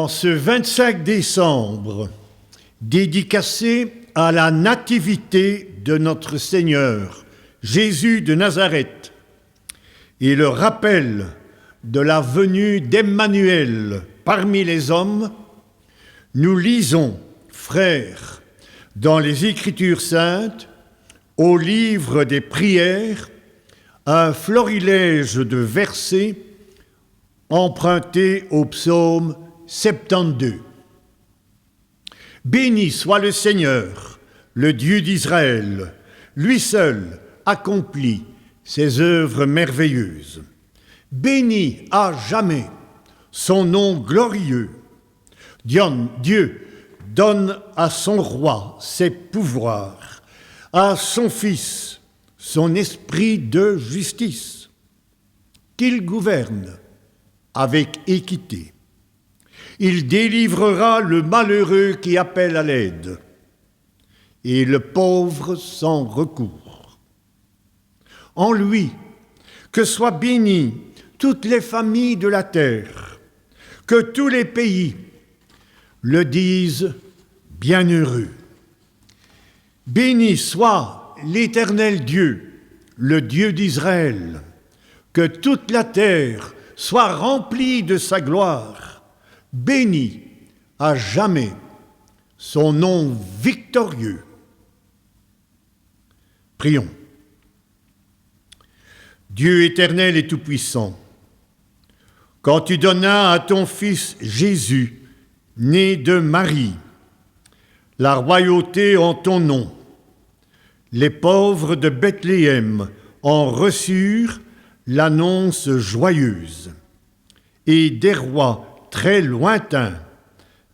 En ce 25 décembre, dédicacé à la nativité de notre Seigneur, Jésus de Nazareth, et le rappel de la venue d'Emmanuel parmi les hommes, nous lisons, frères, dans les Écritures saintes, au livre des prières, un florilège de versets empruntés au psaume 72. Béni soit le Seigneur, le Dieu d'Israël, lui seul accomplit ses œuvres merveilleuses. Béni à jamais son nom glorieux. Dieu donne à son roi ses pouvoirs, à son fils son esprit de justice, qu'il gouverne avec équité. Il délivrera le malheureux qui appelle à l'aide et le pauvre sans recours. En lui, que soient bénies toutes les familles de la terre, que tous les pays le disent bienheureux. Béni soit l'Éternel Dieu, le Dieu d'Israël, que toute la terre soit remplie de sa gloire. Béni à jamais son nom victorieux. Prions. Dieu éternel et tout-puissant, quand tu donnas à ton Fils Jésus, né de Marie, la royauté en ton nom, les pauvres de Bethléem en reçurent l'annonce joyeuse, et des rois très lointains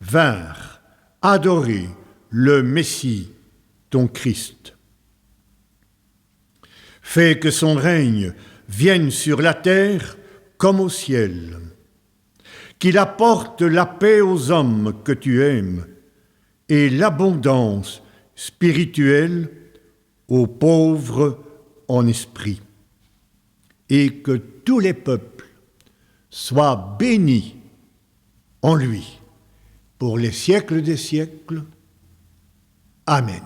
vinrent adorer le Messie, ton Christ. Fais que son règne vienne sur la terre comme au ciel, qu'il apporte la paix aux hommes que tu aimes et l'abondance spirituelle aux pauvres en esprit, et que tous les peuples soient bénis en lui, pour les siècles des siècles. Amen.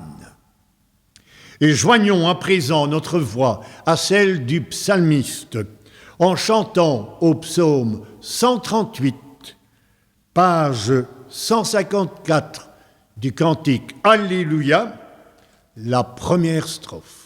Et joignons à présent notre voix à celle du psalmiste, en chantant au psaume 138, page 154 du cantique Alléluia, la première strophe.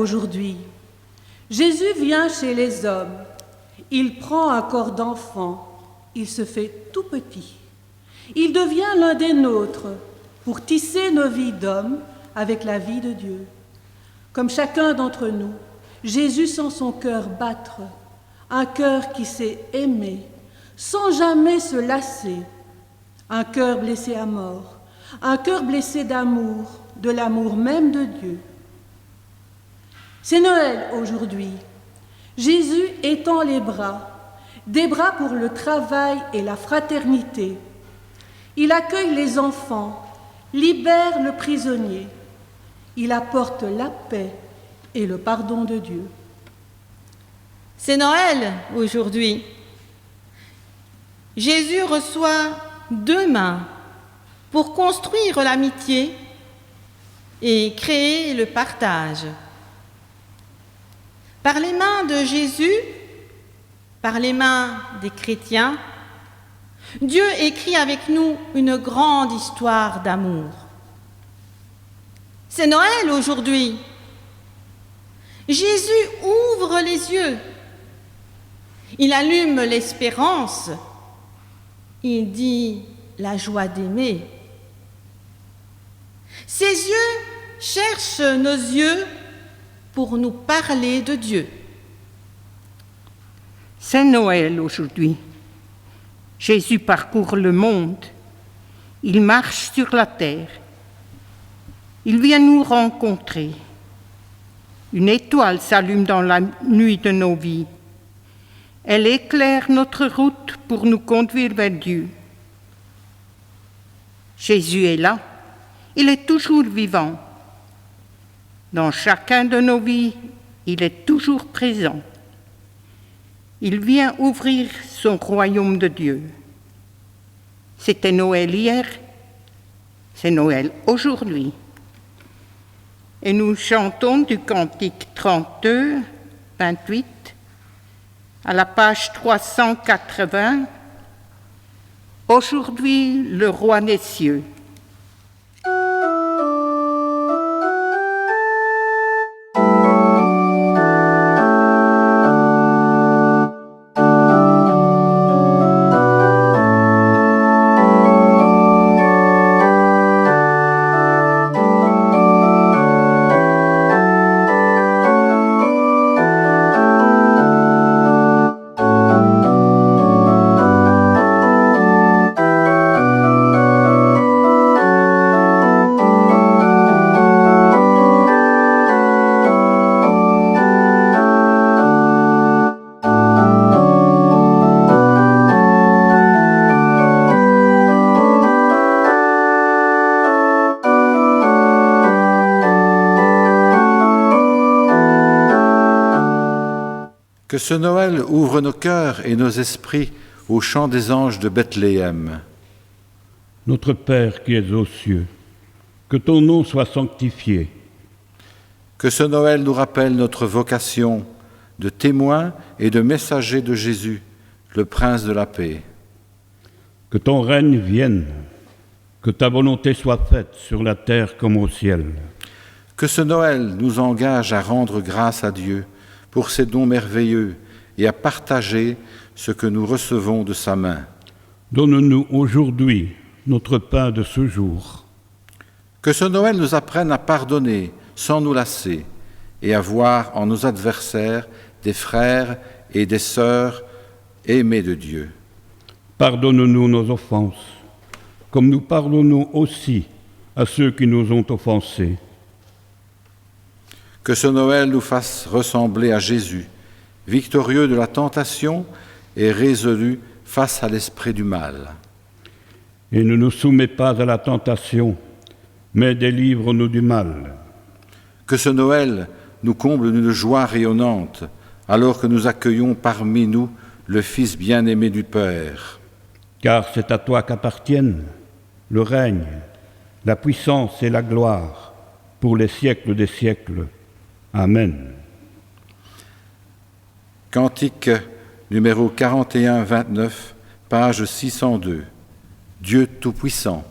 Aujourd'hui, Jésus vient chez les hommes, il prend un corps d'enfant, il se fait tout petit. Il devient l'un des nôtres pour tisser nos vies d'hommes avec la vie de Dieu. Comme chacun d'entre nous, Jésus sent son cœur battre, un cœur qui sait aimer, sans jamais se lasser, un cœur blessé à mort, un cœur blessé d'amour, de l'amour même de Dieu. C'est Noël aujourd'hui. Jésus étend les bras, des bras pour le travail et la fraternité. Il accueille les enfants, libère le prisonnier. Il apporte la paix et le pardon de Dieu. C'est Noël aujourd'hui. Jésus reçoit deux mains pour construire l'amitié et créer le partage. Par les mains de Jésus, par les mains des chrétiens, Dieu écrit avec nous une grande histoire d'amour. C'est Noël aujourd'hui. Jésus ouvre les yeux. Il allume l'espérance. Il dit la joie d'aimer. Ses yeux cherchent nos yeux pour nous parler de Dieu. C'est Noël aujourd'hui. Jésus parcourt le monde. Il marche sur la terre. Il vient nous rencontrer. Une étoile s'allume dans la nuit de nos vies. Elle éclaire notre route pour nous conduire vers Dieu. Jésus est là. Il est toujours vivant. Dans chacun de nos vies, il est toujours présent. Il vient ouvrir son royaume de Dieu. C'était Noël hier, c'est Noël aujourd'hui. Et nous chantons du cantique 32, 28, à la page 380, « Aujourd'hui, le roi des cieux ». Que ce Noël ouvre nos cœurs et nos esprits au chant des anges de Bethléem. Notre Père qui es aux cieux, que ton nom soit sanctifié. Que ce Noël nous rappelle notre vocation de témoins et de messagers de Jésus, le Prince de la paix. Que ton règne vienne, que ta volonté soit faite sur la terre comme au ciel. Que ce Noël nous engage à rendre grâce à Dieu pour ses dons merveilleux et à partager ce que nous recevons de sa main. Donne-nous aujourd'hui notre pain de ce jour. Que ce Noël nous apprenne à pardonner sans nous lasser et à voir en nos adversaires des frères et des sœurs aimés de Dieu. Pardonne-nous nos offenses, comme nous pardonnons aussi à ceux qui nous ont offensés. Que ce Noël nous fasse ressembler à Jésus, victorieux de la tentation et résolu face à l'esprit du mal. Et ne nous soumets pas à la tentation, mais délivre-nous du mal. Que ce Noël nous comble d'une joie rayonnante, alors que nous accueillons parmi nous le Fils bien-aimé du Père. Car c'est à toi qu'appartiennent le règne, la puissance et la gloire pour les siècles des siècles. Amen. Cantique numéro 41-29, page 602. Dieu Tout-Puissant.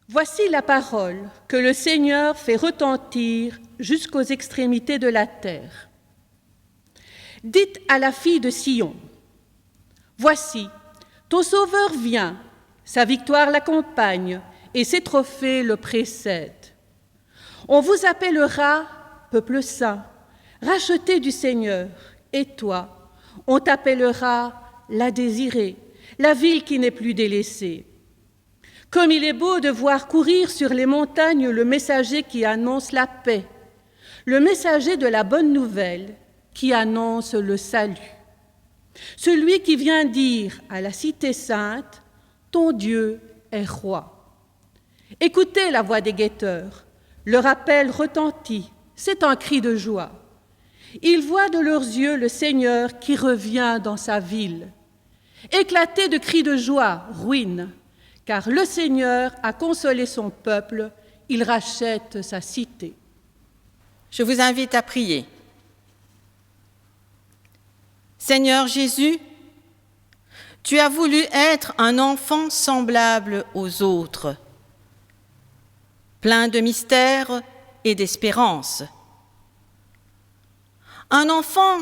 Voici la parole que le Seigneur fait retentir jusqu'aux extrémités de la terre. Dites à la fille de Sion, « Voici, ton Sauveur vient, sa victoire l'accompagne et ses trophées le précèdent. On vous appellera peuple saint, racheté du Seigneur, et toi, On t'appellera la désirée, la ville qui n'est plus délaissée. Comme il est beau de voir courir sur les montagnes le messager qui annonce la paix, le messager de la bonne nouvelle qui annonce le salut. Celui qui vient dire à la cité sainte, « Ton Dieu est roi ». Écoutez la voix des guetteurs, leur appel retentit, c'est un cri de joie. Ils voient de leurs yeux le Seigneur qui revient dans sa ville. Éclatez de cris de joie, ruine, car le Seigneur a consolé son peuple, il rachète sa cité. Je vous invite à prier. Seigneur Jésus, tu as voulu être un enfant semblable aux autres, plein de mystères et d'espérance. Un enfant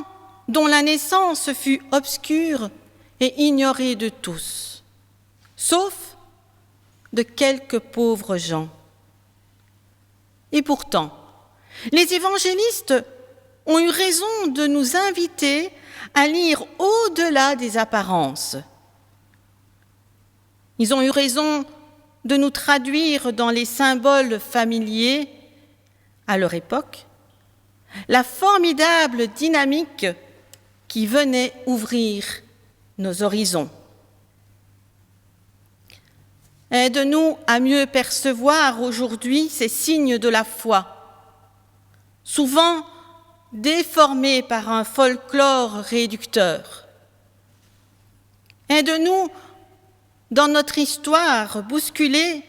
dont la naissance fut obscure et ignorée de tous, sauf de quelques pauvres gens. Et pourtant, les évangélistes ont eu raison de nous inviter à lire au-delà des apparences. Ils ont eu raison de nous traduire dans les symboles familiers, à leur époque, la formidable dynamique qui venait ouvrir nos horizons. Aide-nous à mieux percevoir aujourd'hui ces signes de la foi, souvent déformés par un folklore réducteur. Aide-nous, dans notre histoire bousculée,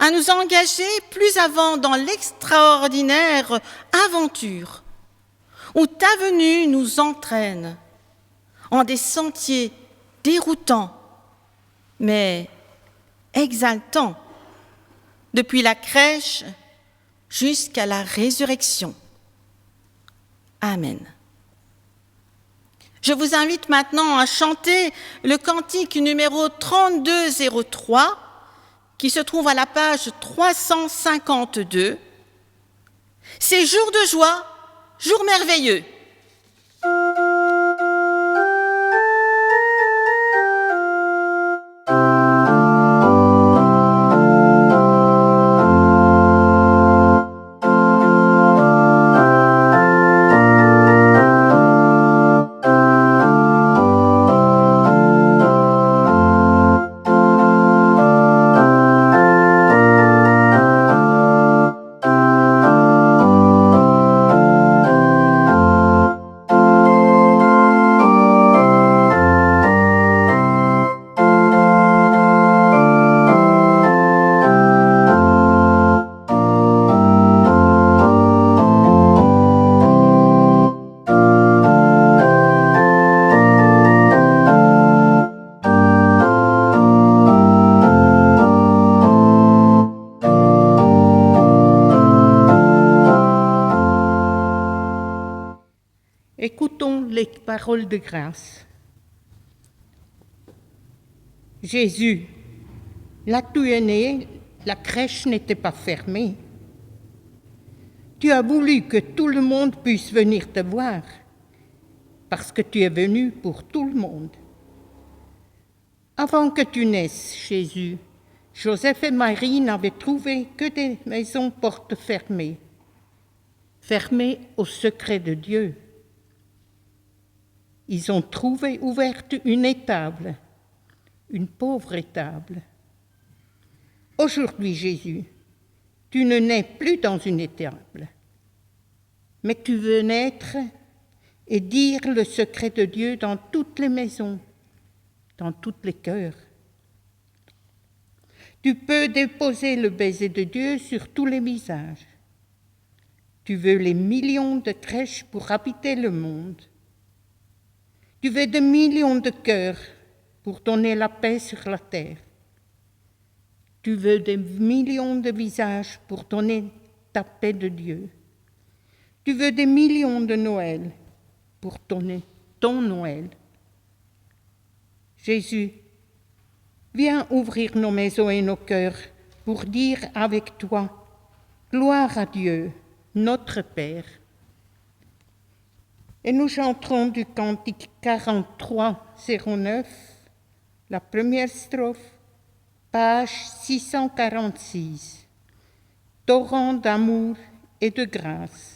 à nous engager plus avant dans l'extraordinaire aventure où ta venue nous entraîne en des sentiers déroutants, mais exaltants, depuis la crèche jusqu'à la résurrection. Amen. Je vous invite maintenant à chanter le cantique numéro 3203 qui se trouve à la page 352. C'est jour de joie, jour merveilleux. Écoutons les paroles de grâce. Jésus, là tu es né, la crèche n'était pas fermée. Tu as voulu que tout le monde puisse venir te voir, parce que tu es venu pour tout le monde. Avant que tu naisses, Jésus, Joseph et Marie n'avaient trouvé que des maisons portes fermées, fermées au secret de Dieu. Ils ont trouvé ouverte une étable, une pauvre étable. Aujourd'hui, Jésus, tu ne nais plus dans une étable, mais tu veux naître et dire le secret de Dieu dans toutes les maisons, dans tous les cœurs. Tu peux déposer le baiser de Dieu sur tous les visages. Tu veux les millions de crèches pour habiter le monde. Tu veux des millions de cœurs pour donner la paix sur la terre. Tu veux des millions de visages pour donner ta paix de Dieu. Tu veux des millions de Noël pour donner ton Noël. Jésus, viens ouvrir nos maisons et nos cœurs pour dire avec toi, gloire à Dieu, notre Père. Et nous chanterons du cantique 43-09, la première strophe, page 646. Torrent d'amour et de grâce.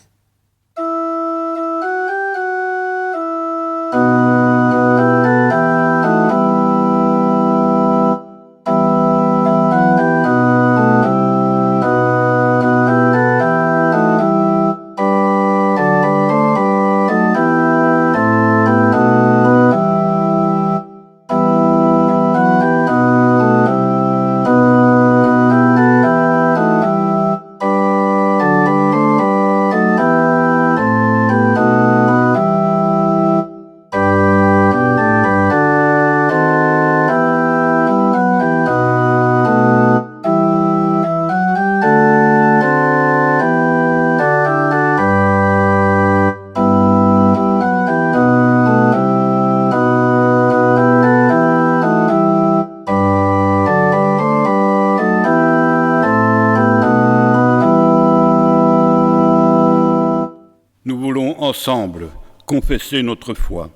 Ensemble, confesser notre foi.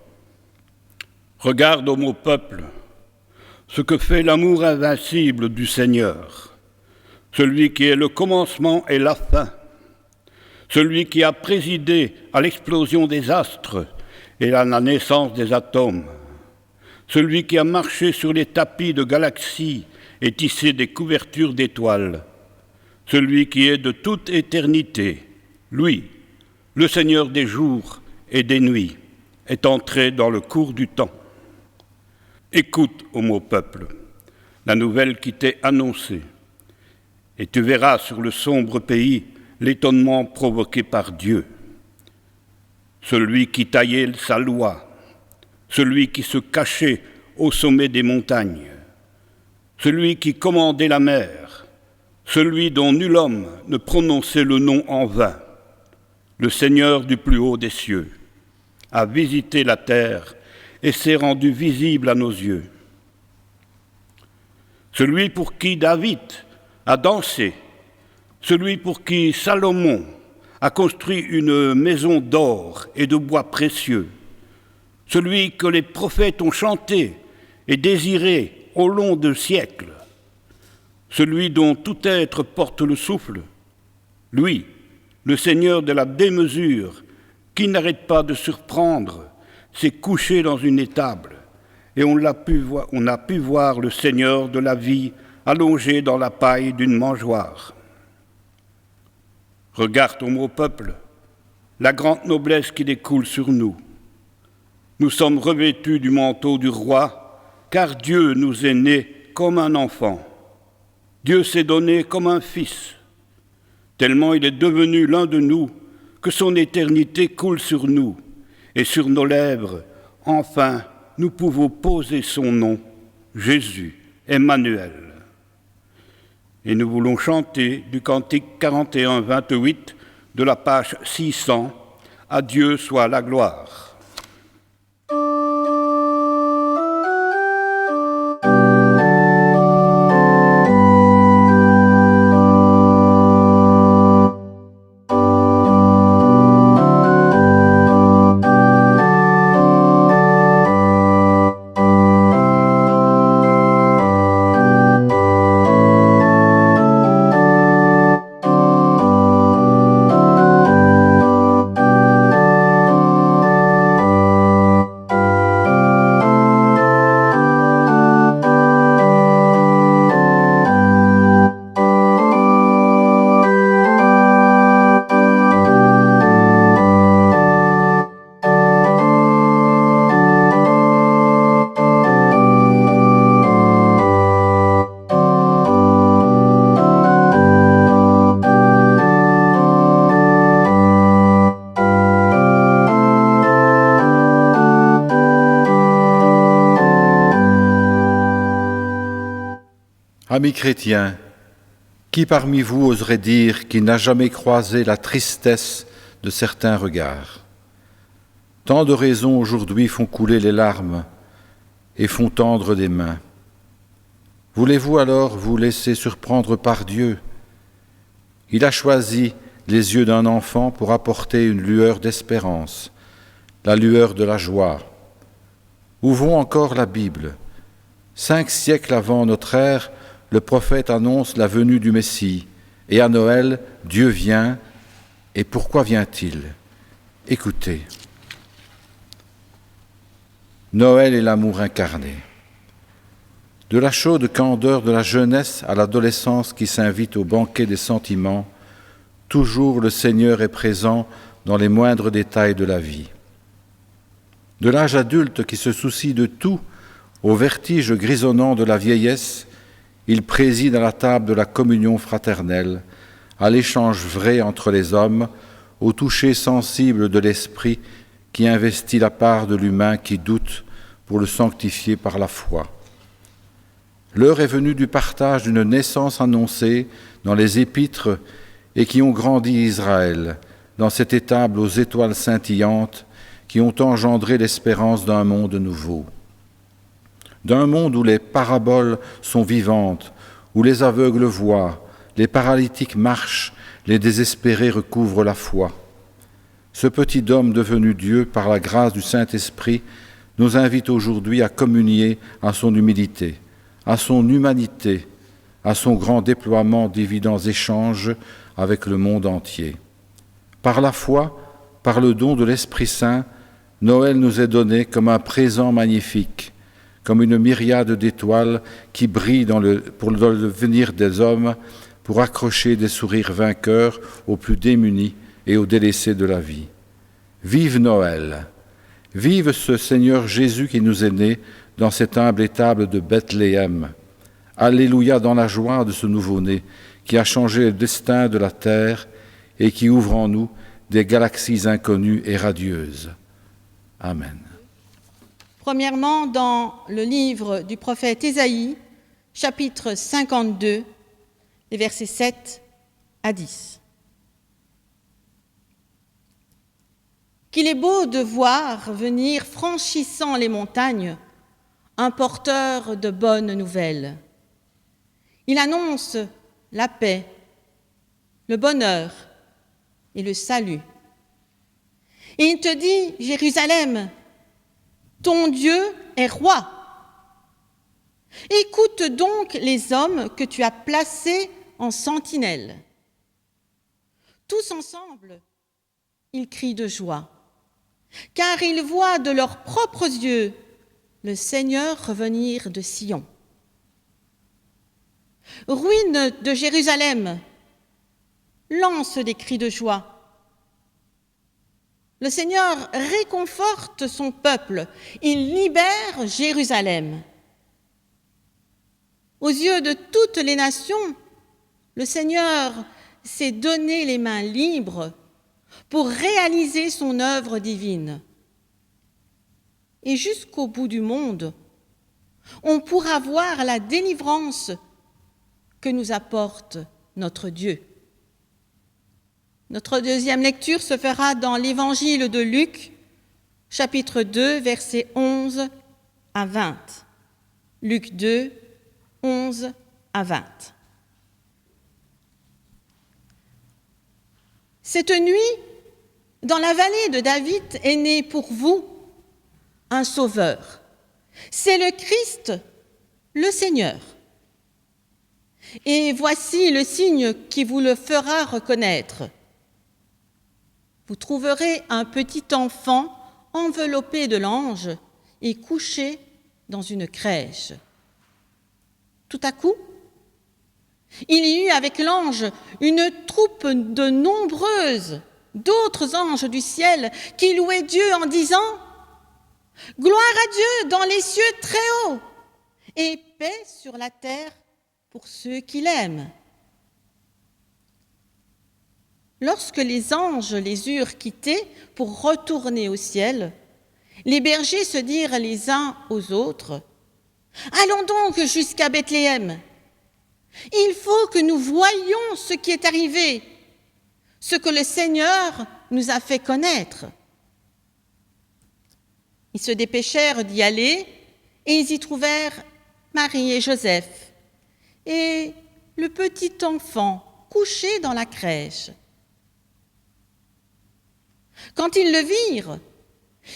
Regarde, ô mon peuple, ce que fait l'amour invincible du Seigneur, celui qui est le commencement et la fin, celui qui a présidé à l'explosion des astres et à la naissance des atomes, celui qui a marché sur les tapis de galaxies et tissé des couvertures d'étoiles, celui qui est de toute éternité, lui, le Seigneur des jours et des nuits, est entré dans le cours du temps. Écoute, ô mon peuple, la nouvelle qui t'est annoncée, et tu verras sur le sombre pays l'étonnement provoqué par Dieu. Celui qui taillait sa loi, celui qui se cachait au sommet des montagnes, celui qui commandait la mer, celui dont nul homme ne prononçait le nom en vain, le Seigneur du plus haut des cieux, a visité la terre et s'est rendu visible à nos yeux. Celui pour qui David a dansé, celui pour qui Salomon a construit une maison d'or et de bois précieux, celui que les prophètes ont chanté et désiré au long de siècles, celui dont tout être porte le souffle, lui, le Seigneur de la démesure, qui n'arrête pas de surprendre, s'est couché dans une étable, et on a pu voir le Seigneur de la vie allongé dans la paille d'une mangeoire. Regarde, ô mon peuple, la grande noblesse qui découle sur nous. Nous sommes revêtus du manteau du roi, car Dieu nous est né comme un enfant. Dieu s'est donné comme un fils. Tellement il est devenu l'un de nous, que son éternité coule sur nous, et sur nos lèvres, enfin, nous pouvons poser son nom, Jésus, Emmanuel. Et nous voulons chanter du cantique 41-28 de la page 600, « À Dieu soit la gloire ». Amis chrétiens, qui parmi vous oserait dire qu'il n'a jamais croisé la tristesse de certains regards? Tant de raisons aujourd'hui font couler les larmes et font tendre des mains. Voulez-vous alors vous laisser surprendre par Dieu? Il a choisi les yeux d'un enfant pour apporter une lueur d'espérance, la lueur de la joie. Ouvrons encore la Bible. 5 siècles avant notre ère, le prophète annonce la venue du Messie. Et à Noël, Dieu vient. Et pourquoi vient-il ? Écoutez. Noël est l'amour incarné. De la chaude candeur de la jeunesse à l'adolescence qui s'invite au banquet des sentiments, toujours le Seigneur est présent dans les moindres détails de la vie. De l'âge adulte qui se soucie de tout, au vertige grisonnant de la vieillesse, il préside à la table de la communion fraternelle, à l'échange vrai entre les hommes, au toucher sensible de l'esprit qui investit la part de l'humain qui doute pour le sanctifier par la foi. L'heure est venue du partage d'une naissance annoncée dans les épîtres et qui ont grandi Israël, dans cette étable aux étoiles scintillantes qui ont engendré l'espérance d'un monde nouveau. D'un monde où les paraboles sont vivantes, où les aveugles voient, les paralytiques marchent, les désespérés recouvrent la foi. Ce petit homme devenu Dieu par la grâce du Saint-Esprit nous invite aujourd'hui à communier à son humilité, à son humanité, à son grand déploiement d'évidents échanges avec le monde entier. Par la foi, par le don de l'Esprit Saint, Noël nous est donné comme un présent magnifique, comme une myriade d'étoiles qui brillent dans le venir des hommes pour accrocher des sourires vainqueurs aux plus démunis et aux délaissés de la vie. Vive Noël! Vive ce Seigneur Jésus qui nous est né dans cette humble étable de Bethléem. Alléluia dans la joie de ce nouveau-né qui a changé le destin de la terre et qui ouvre en nous des galaxies inconnues et radieuses. Amen. Premièrement, dans le livre du prophète Ésaïe, chapitre 52, les versets 7 à 10. Qu'il est beau de voir venir, franchissant les montagnes, un porteur de bonnes nouvelles. Il annonce la paix, le bonheur et le salut. Et il te dit, Jérusalem, ton Dieu est roi. Écoute donc les hommes que tu as placés en sentinelle. Tous ensemble, ils crient de joie, car ils voient de leurs propres yeux le Seigneur revenir de Sion. Ruine de Jérusalem, lance des cris de joie. Le Seigneur réconforte son peuple, il libère Jérusalem. Aux yeux de toutes les nations, le Seigneur s'est donné les mains libres pour réaliser son œuvre divine. Et jusqu'au bout du monde, on pourra voir la délivrance que nous apporte notre Dieu. Notre deuxième lecture se fera dans l'évangile de Luc, chapitre 2, versets 11 à 20. Luc 2, 11 à 20. Cette nuit, dans la vallée de David est né pour vous un sauveur. C'est le Christ, le Seigneur. Et voici le signe qui vous le fera reconnaître. Vous trouverez un petit enfant enveloppé de l'ange et couché dans une crèche. Tout à coup, il y eut avec l'ange une troupe de nombreuses d'autres anges du ciel qui louaient Dieu en disant « Gloire à Dieu dans les cieux très hauts et paix sur la terre pour ceux qui l'aiment. » Lorsque les anges les eurent quittés pour retourner au ciel, les bergers se dirent les uns aux autres « Allons donc jusqu'à Bethléem. Il faut que nous voyions ce qui est arrivé, ce que le Seigneur nous a fait connaître. » Ils se dépêchèrent d'y aller et ils y trouvèrent Marie et Joseph et le petit enfant couché dans la crèche. Quand ils le virent,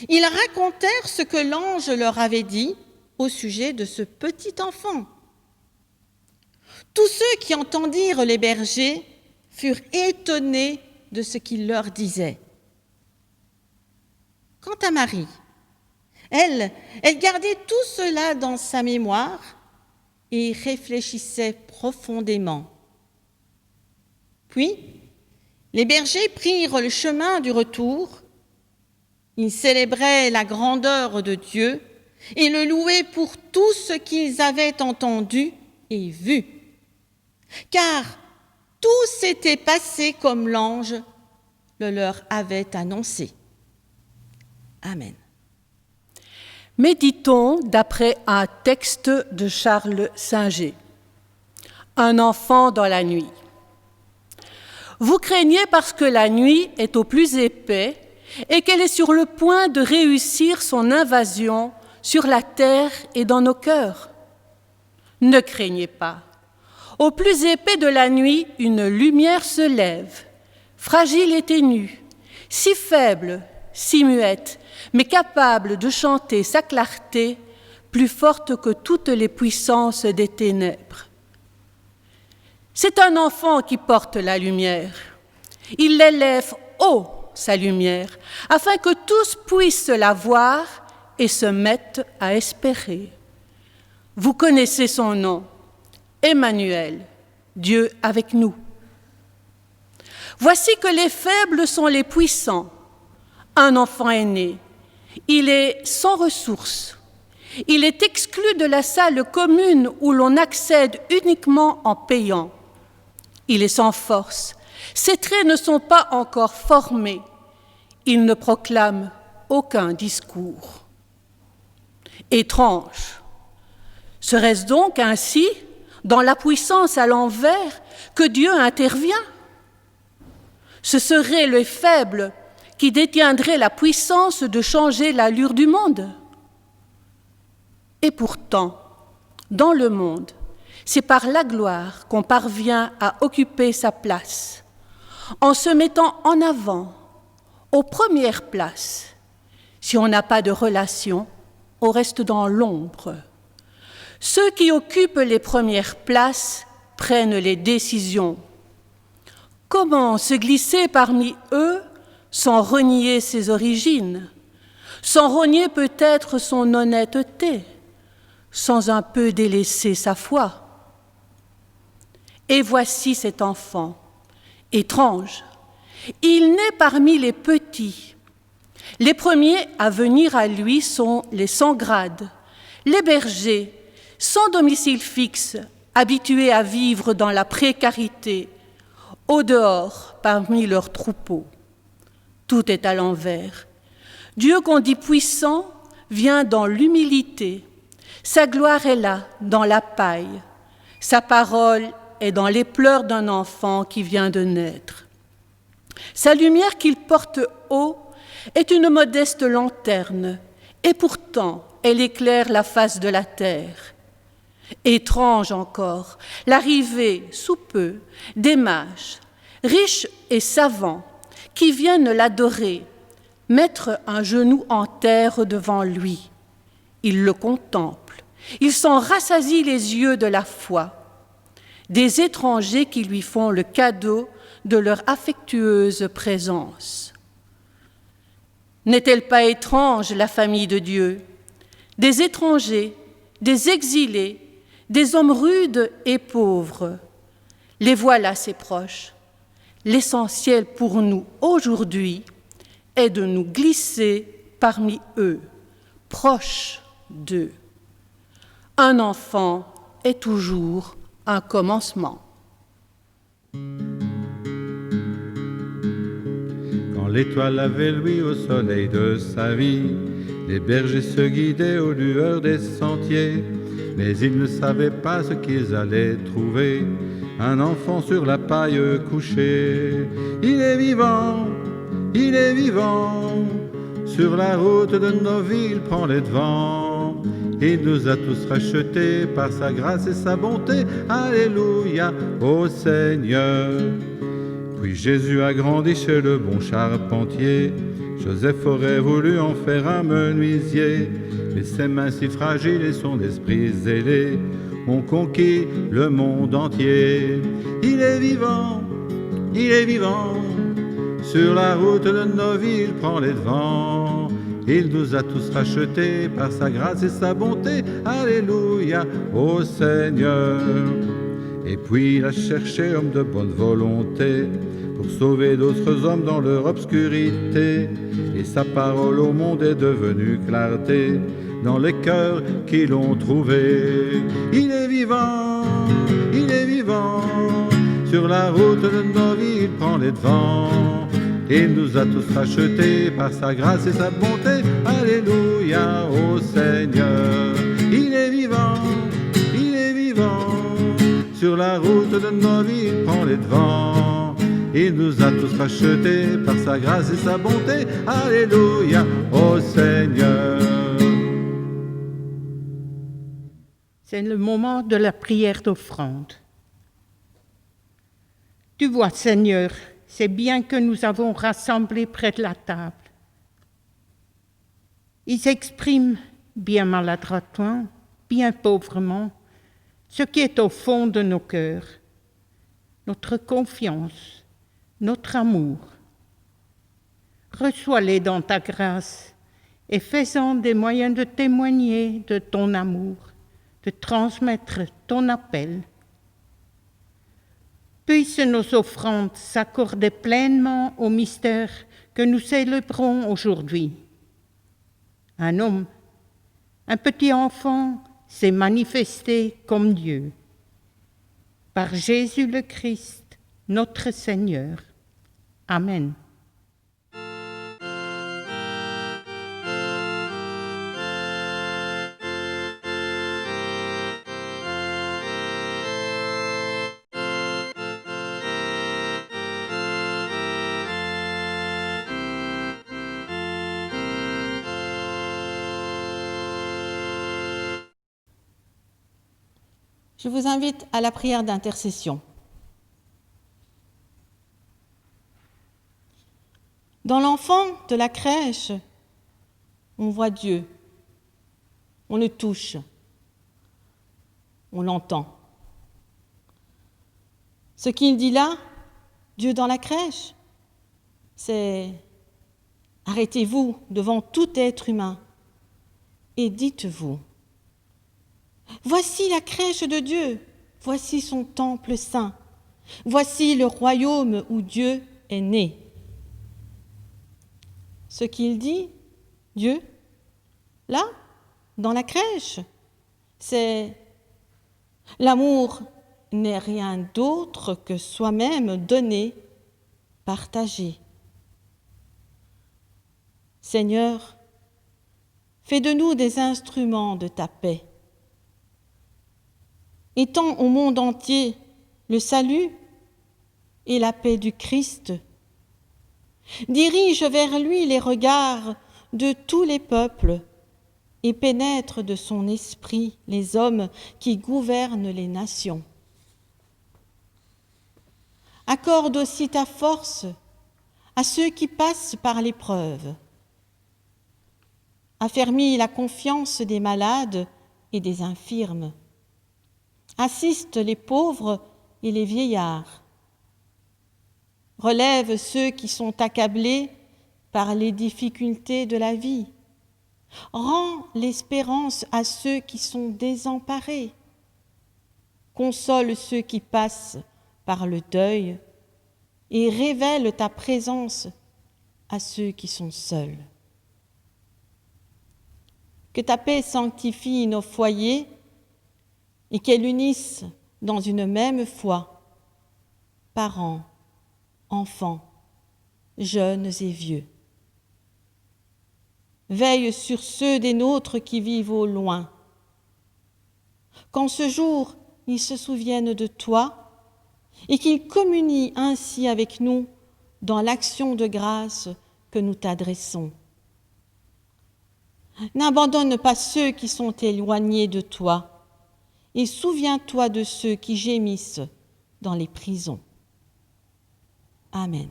Ils racontèrent ce que l'ange leur avait dit au sujet de ce petit enfant. Tous ceux qui entendirent les bergers furent étonnés de ce qu'il leur disait. Quant à Marie, elle gardait tout cela dans sa mémoire et réfléchissait profondément. Puis, les bergers prirent le chemin du retour. Ils célébraient la grandeur de Dieu et le louaient pour tout ce qu'ils avaient entendu et vu. Car tout s'était passé comme l'ange le leur avait annoncé. Amen. Méditons d'après un texte de Charles Singer. Un enfant dans la nuit. Vous craignez parce que la nuit est au plus épais et qu'elle est sur le point de réussir son invasion sur la terre et dans nos cœurs. Ne craignez pas. Au plus épais de la nuit, une lumière se lève, fragile et ténue, si faible, si muette, mais capable de chanter sa clarté, plus forte que toutes les puissances des ténèbres. C'est un enfant qui porte la lumière. Il l'élève haut, sa lumière, afin que tous puissent la voir et se mettent à espérer. Vous connaissez son nom, Emmanuel, Dieu avec nous. Voici que les faibles sont les puissants. Un enfant est né. Il est sans ressources. Il est exclu de la salle commune où l'on accède uniquement en payant. Il est sans force. Ses traits ne sont pas encore formés. Il ne proclame aucun discours. Étrange. Serait-ce donc ainsi, dans la puissance à l'envers, que Dieu intervient? Ce seraient les faibles qui détiendraient la puissance de changer l'allure du monde. Et pourtant, dans le monde, c'est par la gloire qu'on parvient à occuper sa place, en se mettant en avant, aux premières places. Si on n'a pas de relation, on reste dans l'ombre. Ceux qui occupent les premières places prennent les décisions. Comment se glisser parmi eux sans renier ses origines, sans renier peut-être son honnêteté, sans un peu délaisser sa foi? Et voici cet enfant, étrange. Il naît parmi les petits. Les premiers à venir à lui sont les sans grade, les bergers, sans domicile fixe, habitués à vivre dans la précarité, au dehors, parmi leurs troupeaux. Tout est à l'envers. Dieu qu'on dit puissant vient dans l'humilité. Sa gloire est là, dans la paille. Sa parole est dans les pleurs d'un enfant qui vient de naître. Sa lumière qu'il porte haut est une modeste lanterne, et pourtant elle éclaire la face de la terre. Étrange encore, l'arrivée, sous peu, des mages, riches et savants, qui viennent l'adorer, mettre un genou en terre devant lui. Ils le contemplent, ils s'en rassasient les yeux de la foi. Des étrangers qui lui font le cadeau de leur affectueuse présence. N'est-elle pas étrange, la famille de Dieu? Des étrangers, des exilés, des hommes rudes et pauvres. Les voilà, ses proches. L'essentiel pour nous aujourd'hui est de nous glisser parmi eux, proches d'eux. Un enfant est toujours un commencement. Quand l'étoile avait lui au soleil de sa vie, les bergers se guidaient aux lueurs des sentiers, mais ils ne savaient pas ce qu'ils allaient trouver, un enfant sur la paille couché. Il est vivant, sur la route de nos villes prend les devants. Il nous a tous rachetés par sa grâce et sa bonté. Alléluia, ô Seigneur. Puis Jésus a grandi chez le bon charpentier, Joseph aurait voulu en faire un menuisier, mais ses mains si fragiles et son esprit zélé ont conquis le monde entier. Il est vivant, sur la route de nos vies, il prend les devants. Il nous a tous rachetés par sa grâce et sa bonté. Alléluia, ô Seigneur. Et puis il a cherché homme de bonne volonté pour sauver d'autres hommes dans leur obscurité. Et sa parole au monde est devenue clarté dans les cœurs qui l'ont trouvé. Il est vivant, sur la route de nos vies, il prend les devants. Il nous a tous rachetés par sa grâce et sa bonté. Alléluia, ô Seigneur. Il est vivant, sur la route de nos vies, il prend les devants. Il nous a tous rachetés par sa grâce et sa bonté. Alléluia, ô Seigneur. C'est le moment de la prière d'offrande. Tu vois, Seigneur, c'est bien que nous avons rassemblé près de la table. Ils expriment bien maladroitement, bien pauvrement, ce qui est au fond de nos cœurs, notre confiance, notre amour. Reçois-les dans ta grâce et fais-en des moyens de témoigner de ton amour, de transmettre ton appel. Puissent nos offrandes s'accorder pleinement au mystère que nous célébrons aujourd'hui. Un homme, un petit enfant, s'est manifesté comme Dieu. Par Jésus le Christ, notre Seigneur. Amen. Je vous invite à la prière d'intercession. Dans l'enfant de la crèche, on voit Dieu, on le touche, on l'entend. Ce qu'il dit là, Dieu dans la crèche, c'est « Arrêtez-vous devant tout être humain et dites-vous, voici la crèche de Dieu, voici son temple saint, voici le royaume où Dieu est né. » Ce qu'il dit, Dieu, là, dans la crèche, c'est l'amour n'est rien d'autre que soi-même donné, partagé. Seigneur, fais de nous des instruments de ta paix. Étends au monde entier le salut et la paix du Christ. Dirige vers lui les regards de tous les peuples et pénètre de son esprit les hommes qui gouvernent les nations. Accorde aussi ta force à ceux qui passent par l'épreuve. Affermis la confiance des malades et des infirmes. Assiste les pauvres et les vieillards. Relève ceux qui sont accablés par les difficultés de la vie. Rends l'espérance à ceux qui sont désemparés. Console ceux qui passent par le deuil et révèle ta présence à ceux qui sont seuls. Que ta paix sanctifie nos foyers et qu'elle unisse dans une même foi parents, enfants, jeunes et vieux. Veille sur ceux des nôtres qui vivent au loin. Qu'en ce jour, ils se souviennent de toi et qu'ils communient ainsi avec nous dans l'action de grâce que nous t'adressons. N'abandonne pas ceux qui sont éloignés de toi et souviens-toi de ceux qui gémissent dans les prisons. Amen.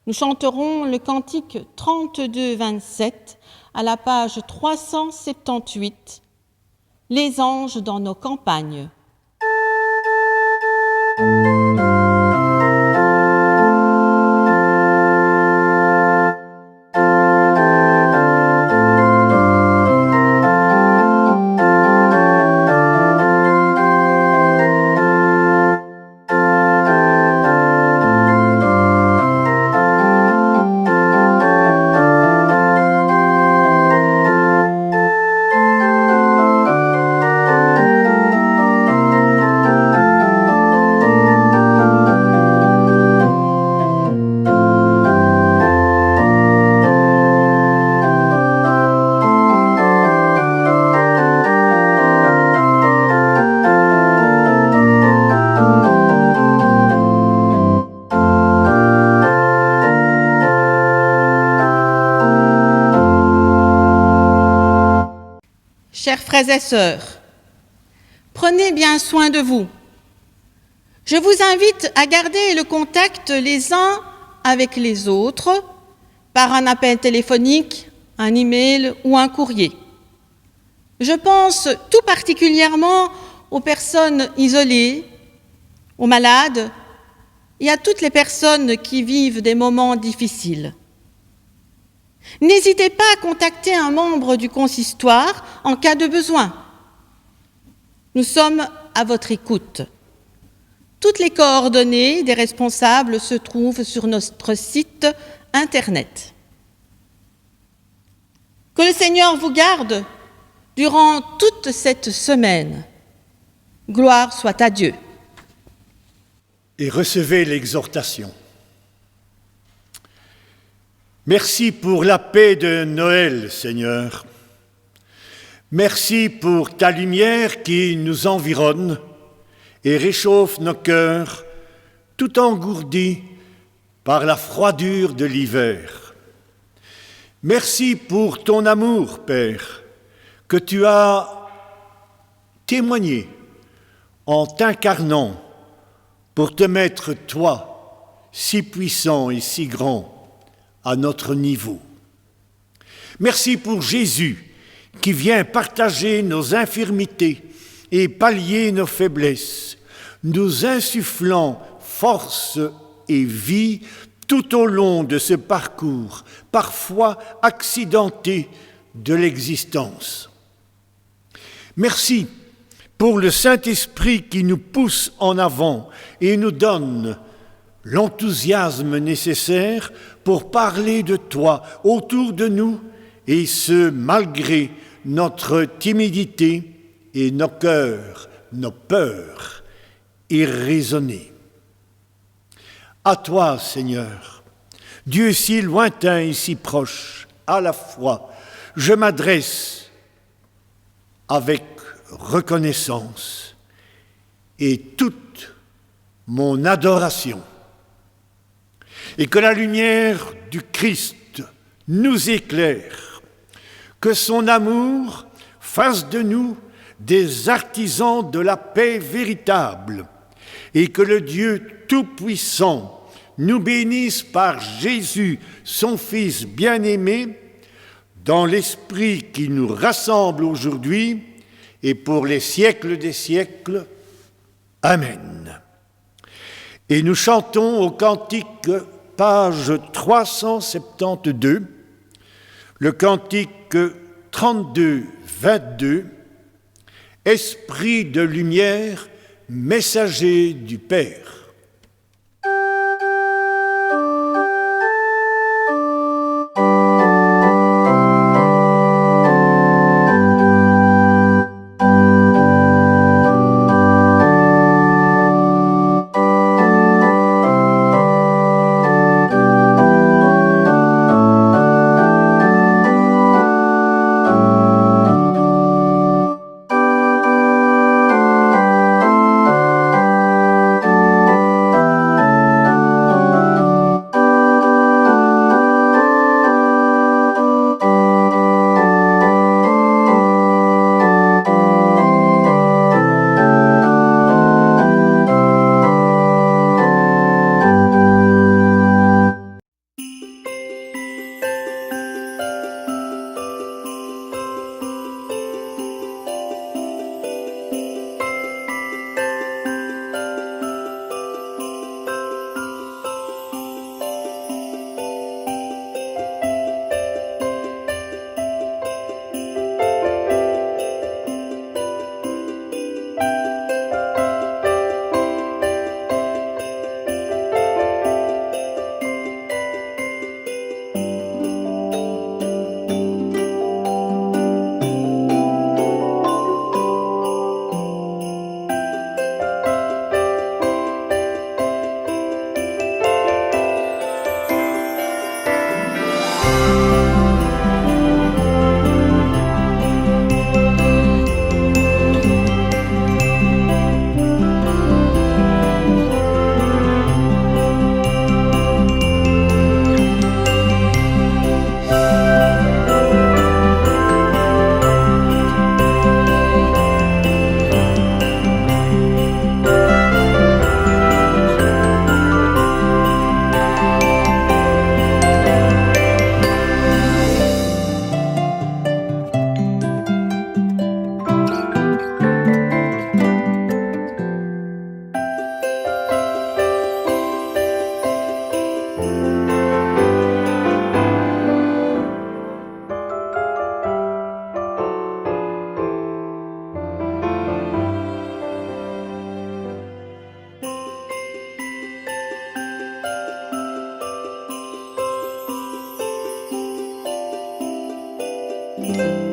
Nous chanterons le cantique 32-27 à la page 378, « Les anges dans nos campagnes ». Chers frères et sœurs, prenez bien soin de vous. Je vous invite à garder le contact les uns avec les autres par un appel téléphonique, un email ou un courrier. Je pense tout particulièrement aux personnes isolées, aux malades et à toutes les personnes qui vivent des moments difficiles. N'hésitez pas à contacter un membre du consistoire en cas de besoin. Nous sommes à votre écoute. Toutes les coordonnées des responsables se trouvent sur notre site Internet. Que le Seigneur vous garde durant toute cette semaine. Gloire soit à Dieu. Et recevez l'exhortation. Merci pour la paix de Noël, Seigneur. Merci pour ta lumière qui nous environne et réchauffe nos cœurs, tout engourdis par la froidure de l'hiver. Merci pour ton amour, Père, que tu as témoigné en t'incarnant pour te mettre, toi, si puissant et si grand, à notre niveau. Merci pour Jésus qui vient partager nos infirmités et pallier nos faiblesses, nous insufflant force et vie tout au long de ce parcours, parfois accidenté, de l'existence. Merci pour le Saint-Esprit qui nous pousse en avant et nous donne l'enthousiasme nécessaire pour parler de toi autour de nous, et ce, malgré notre timidité et nos cœurs, nos peurs irraisonnées. À toi, Seigneur, Dieu si lointain et si proche, à la fois, je m'adresse avec reconnaissance et toute mon adoration. Et que la lumière du Christ nous éclaire, que son amour fasse de nous des artisans de la paix véritable, et que le Dieu Tout-Puissant nous bénisse par Jésus, son Fils bien-aimé, dans l'esprit qui nous rassemble aujourd'hui et pour les siècles des siècles. Amen. Et nous chantons au cantique page 372, le cantique 32-22, Esprit de lumière, messager du Père. Thank you.